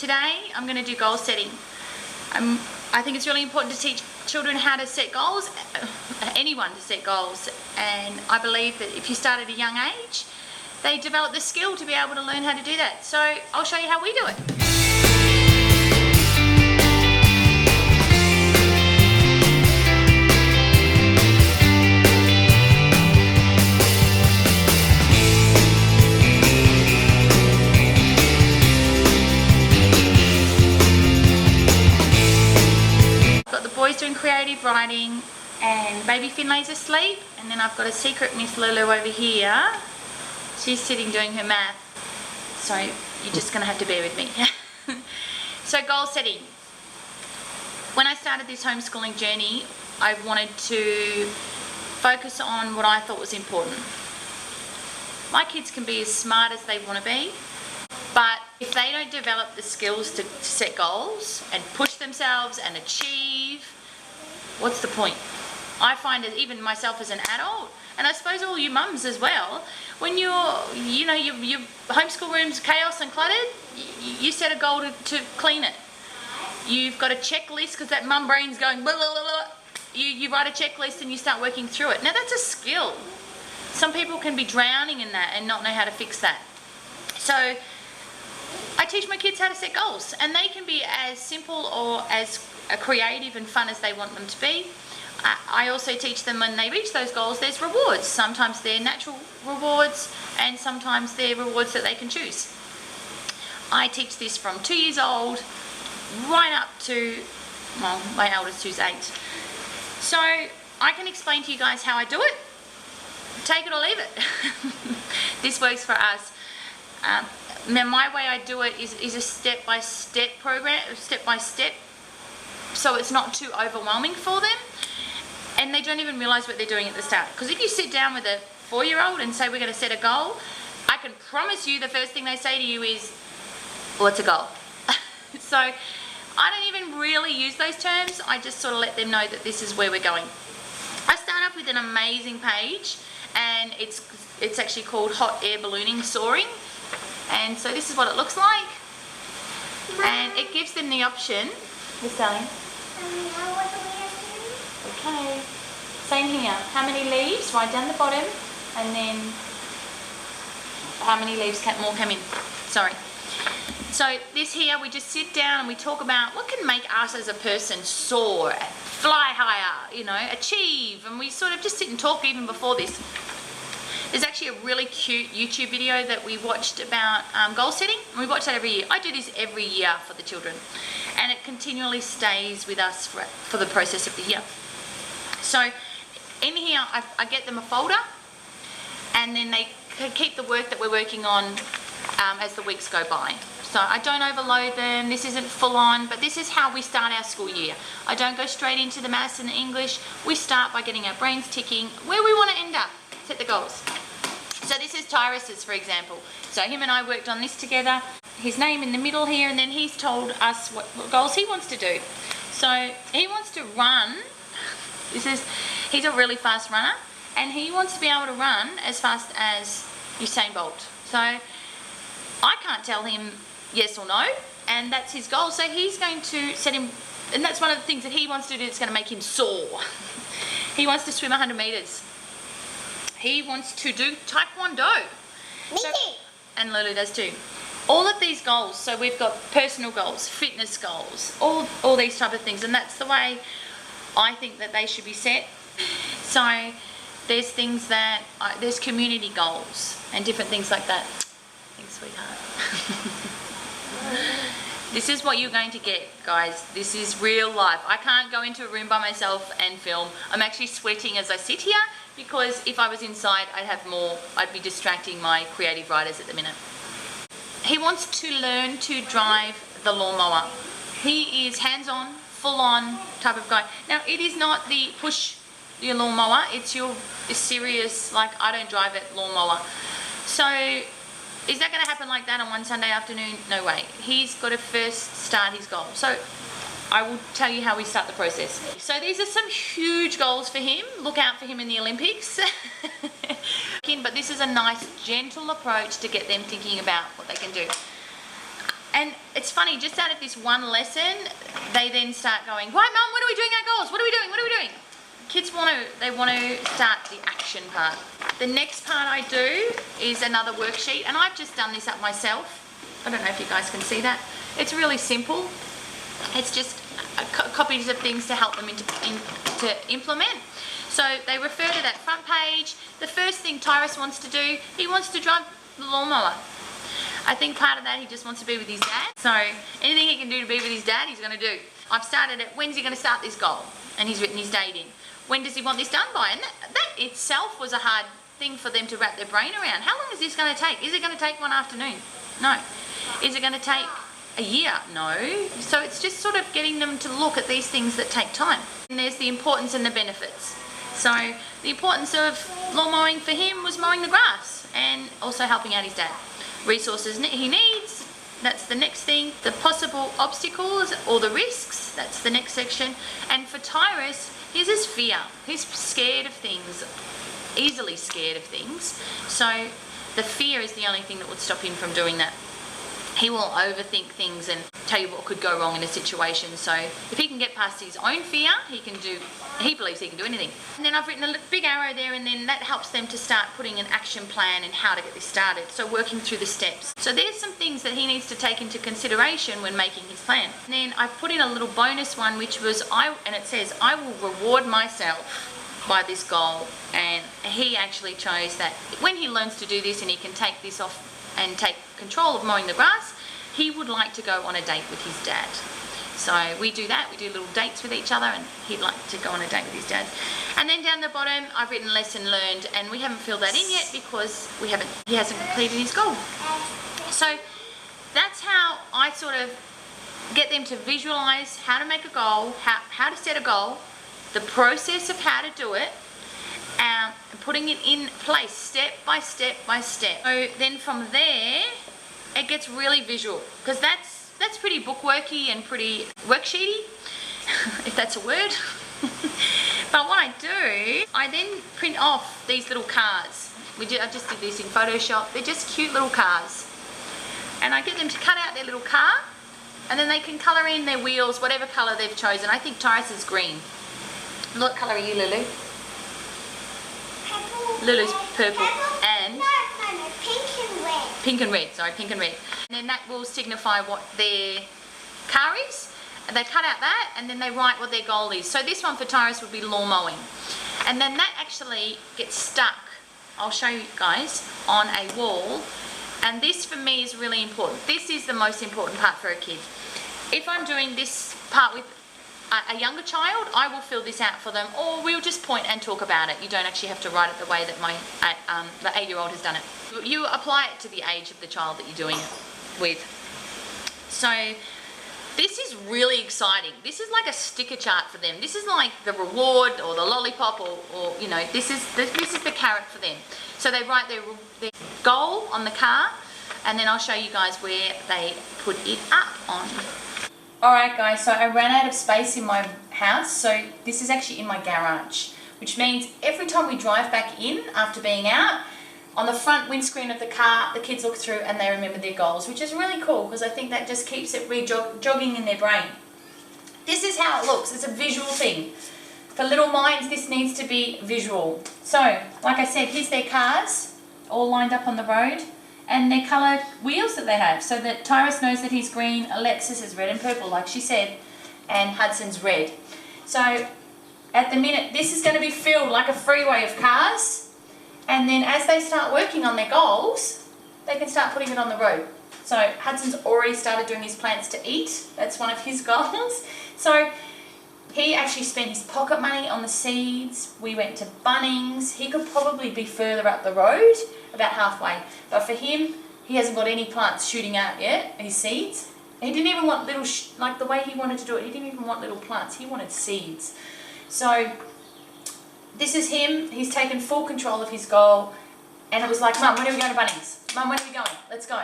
today I'm going to do goal setting. I think it's really important to teach children how to set goals, anyone to set goals, and I believe that if you start at a young age, they develop the skill to be able to learn how to do that. So I'll show you how we do it. Boys doing creative writing and baby Finlay's asleep, and then I've got a secret Miss Lulu over here. She's sitting doing her math, so you're just gonna have to bear with me. So goal setting. When I started this homeschooling journey, I wanted to focus on what I thought was important. My kids can be as smart as they want to be, but if they don't develop the skills to set goals and push themselves and achieve, what's the point? I find that even myself as an adult, and I suppose all you mums as well, when your homeschool room's chaos and cluttered, you set a goal to clean it. You've got a checklist because that mum brain's going blah, blah, blah, blah. You write a checklist and you start working through it. Now that's a skill. Some people can be drowning in that and not know how to fix that. So I teach my kids how to set goals, and they can be as simple or as creative and fun as they want them to be. I also teach them when they reach those goals, there's rewards. Sometimes they're natural rewards and sometimes they're rewards that they can choose. I teach this from 2 years old right up to, well, my eldest who's 8. So I can explain to you guys how I do it. Take it or leave it. This works for us. Now my way I do it is a step-by-step program, step-by-step, so it's not too overwhelming for them and they don't even realize what they're doing at the start. Because if you sit down with a 4-year-old and say we're going to set a goal, I can promise you the first thing they say to you is, what's a goal? So I don't even really use those terms, I just sort of let them know that this is where we're going. I start off with an amazing page, and it's actually called Hot Air Ballooning Soaring. And so this is what it looks like, and it gives them the option. Yes, darling. Okay. Same here. How many leaves? Right down the bottom, and then how many leaves more come in. Sorry. So this here, we just sit down and we talk about what can make us as a person soar, fly higher, achieve, and we sort of just sit and talk even before this. There's actually a really cute YouTube video that we watched about goal setting. We watch that every year. I do this every year for the children, and it continually stays with us for the process of the year. So in here, I get them a folder, and then they can keep the work that we're working on as the weeks go by. So I don't overload them. This isn't full on, but this is how we start our school year. I don't go straight into the maths and the English. We start by getting our brains ticking where we want to end up. Set the goals. So this is Tyrus's, for example. So him and I worked on this together. His name in the middle here, and then he's told us what goals he wants to do. So he wants to run. He's a really fast runner, and he wants to be able to run as fast as Usain Bolt. So I can't tell him yes or no, and that's his goal. So he's going to set him, and that's one of the things that he wants to do that's going to make him soar. He wants to swim 100 metres. He wants to do Taekwondo. Me too. And Lulu does too. All of these goals, so we've got personal goals, fitness goals, all these type of things, and that's the way I think that they should be set. So there's things that, there's community goals and different things like that. Thanks, sweetheart. This is what you're going to get, guys. This is real life. I can't go into a room by myself and film. I'm actually sweating as I sit here, because if I was inside, I'd be distracting my creative writers at the minute. He wants to learn to drive the lawnmower. He is hands-on, full-on type of guy. Now, it is not the push your lawnmower, it's your serious, like, I don't drive it lawnmower. So is that going to happen like that on one Sunday afternoon? No way. He's got to first start his goal. So I will tell you how we start the process. So these are some huge goals for him. Look out for him in the Olympics. But this is a nice, gentle approach to get them thinking about what they can do. And it's funny, just out of this one lesson, they then start going, right, Mum, when are we doing our goals? What are we doing? What are we doing? Kids want to start the action part. The next part I do is another worksheet, and I've just done this up myself. I don't know if you guys can see that. It's really simple. It's just copies of things to help them to implement. So they refer to that front page. The first thing Tyrus wants to do, he wants to drive the lawnmower. I think part of that, he just wants to be with his dad. So anything he can do to be with his dad, he's going to do. I've started it. When's he going to start this goal? And he's written his date in. When does he want this done by? And that itself was a hard thing for them to wrap their brain around. How long is this going to take? Is it going to take one afternoon? No. Is it going to take a year? No. So it's just sort of getting them to look at these things that take time. And there's the importance and the benefits. So the importance of lawn mowing for him was mowing the grass and also helping out his dad. Resources he needs, that's the next thing. The possible obstacles or the risks, that's the next section. And for Tyrus, here's his fear. He's scared of things, easily scared of things. So the fear is the only thing that would stop him from doing that. He will overthink things and tell you what could go wrong in a situation. So if he can get past his own fear, he believes he can do anything. And then I've written a big arrow there, and then that helps them to start putting an action plan and how to get this started. So working through the steps. So there's some things that he needs to take into consideration when making his plan. And then I put in a little bonus one, which was, and it says, I will reward myself by this goal. And he actually chose that when he learns to do this and he can take this off and take control of mowing the grass, he would like to go on a date with his dad. So we do that, we do little dates with each other, and he'd like to go on a date with his dad. And then down the bottom, I've written lesson learned, and we haven't filled that in yet because he hasn't completed his goal. So that's how I sort of get them to visualize how to make a goal, how to set a goal, the process of how to do it, putting it in place step by step by step. So then from there, it gets really visual, because that's pretty bookworky and pretty worksheety, if that's a word. But what I do, I then print off these little cards. I just did this in Photoshop. They're just cute little cars. And I get them to cut out their little car, and then they can colour in their wheels, whatever colour they've chosen. I think Tyrus is green. What colour are you, Lulu? Purple. Lulu's purple. And? No, pink and red. Pink and red, sorry, pink and red. And then that will signify what their car is. And they cut out that, and then they write what their goal is. So this one for Tyrus would be lawn mowing. And then that actually gets stuck, I'll show you guys, on a wall. And this for me is really important. This is the most important part for a kid. If I'm doing this part with a younger child, I will fill this out for them, or we'll just point and talk about it. You don't actually have to write it the way that the 8-year-old has done it. You apply it to the age of the child that you're doing it with. So this is really exciting. This is like a sticker chart for them. This is like the reward or the lollipop, or you know, this is the carrot for them. So they write their goal on the car, and then I'll show you guys where they put it up on. Alright guys, so I ran out of space in my house, so this is actually in my garage, which means every time we drive back in after being out, on the front windscreen of the car, the kids look through and they remember their goals, which is really cool because I think that just keeps it jogging in their brain. This is how it looks. It's a visual thing. For little minds, this needs to be visual. So, like I said, here's their cars, all lined up on the road, and their coloured wheels that they have, so that Tyrus knows that he's green, Alexis is red and purple, like she said, and Hudson's red. So, at the minute, this is going to be filled like a freeway of cars, and then as they start working on their goals, they can start putting it on the road. So, Hudson's already started doing his plants to eat. That's one of his goals. So, he actually spent his pocket money on the seeds. We went to Bunnings. He could probably be further up the road, about halfway. But for him, he hasn't got any plants shooting out yet, his seeds. He didn't even want little, like the way he wanted to do it, he didn't even want little plants. He wanted seeds. So, this is him. He's taken full control of his goal. And it was like, Mum, when are we going to Bunnings? Mum, when are we going? Let's go.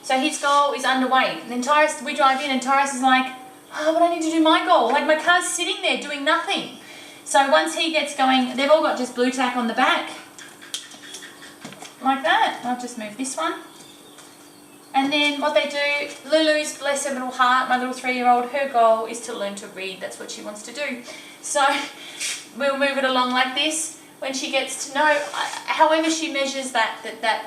So his goal is underway. And then Tyrus, we drive in and Tyrus is like, oh, but I need to do my goal. Like, my car's sitting there doing nothing. So once he gets going, they've all got just blue tack on the back. Like that. I'll just move this one. And then what they do, Lulu's, bless her little heart, my little 3-year-old, her goal is to learn to read. That's what she wants to do. So we'll move it along like this. When she gets to know, however she measures that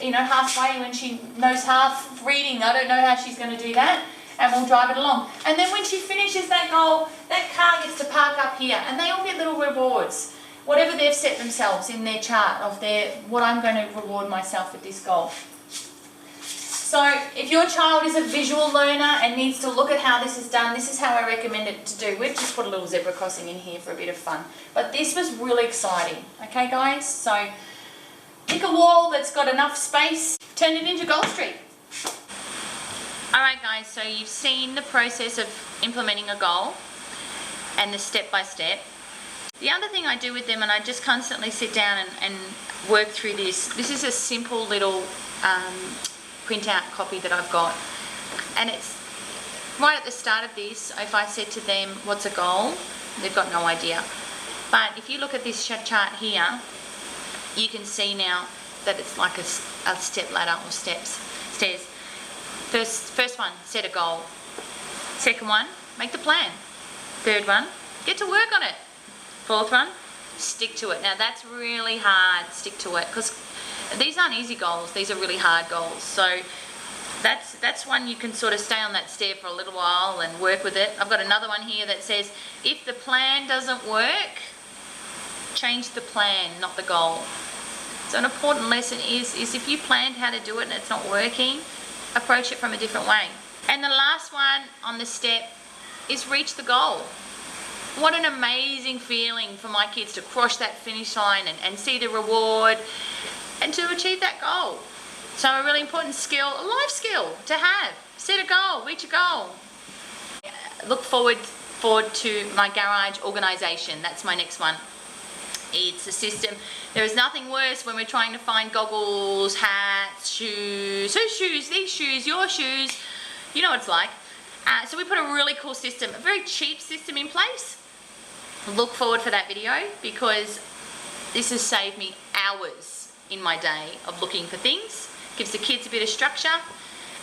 you know, halfway, when she knows half reading, I don't know how she's going to do that, and we'll drive it along. And then when she finishes that goal, that car gets to park up here, and they all get little rewards. Whatever they've set themselves in their chart of what I'm going to reward myself with this goal. So if your child is a visual learner and needs to look at how this is done, this is how I recommend it to do. We've just put a little zebra crossing in here for a bit of fun. But this was really exciting. Okay, guys? So pick a wall that's got enough space, turn it into Goal Street. Alright guys, so you've seen the process of implementing a goal and the step-by-step. The other thing I do with them, and I just constantly sit down and work through this. This is a simple little printout copy that I've got, and it's right at the start of this. If I said to them, what's a goal? They've got no idea. But if you look at this chart here, you can see now that it's like a step ladder or stairs. First one, set a goal. Second one, make the plan. Third one, get to work on it. Fourth one, stick to it. Now that's really hard, stick to it, because these aren't easy goals, these are really hard goals. So that's one you can sort of stay on that stair for a little while and work with it. I've got another one here that says, if the plan doesn't work, change the plan, not the goal. So an important lesson is if you planned how to do it and it's not working, approach it from a different way. And the last one on the step is reach the goal. What an amazing feeling for my kids to cross that finish line and see the reward and to achieve that goal. So a really important skill, a life skill to have. Set a goal, reach a goal. Look forward to my garage organisation. That's my next one. It's a system. There is nothing worse when we're trying to find goggles, hats, shoes. Whose shoes? These shoes, your shoes. You know what it's like. So we put a really cool system, a very cheap system in place. Look forward for that video, because this has saved me hours in my day of looking for things. Gives the kids a bit of structure,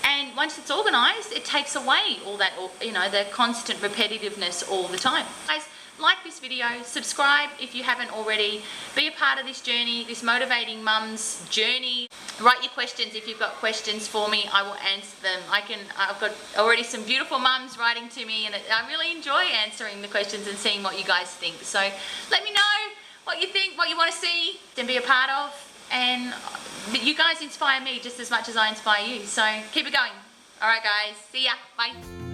and once it's organised, it takes away all that, you know, the constant repetitiveness all the time. Guys, like this video, subscribe if you haven't already, be a part of this journey, this motivating mum's journey. Write your questions if you've got questions for me, I will answer them. I've got already some beautiful mums writing to me, and I really enjoy answering the questions and seeing what you guys think. So let me know what you think, what you want to see and be a part of, and you guys inspire me just as much as I inspire you, so keep it going. Alright guys, see ya, bye.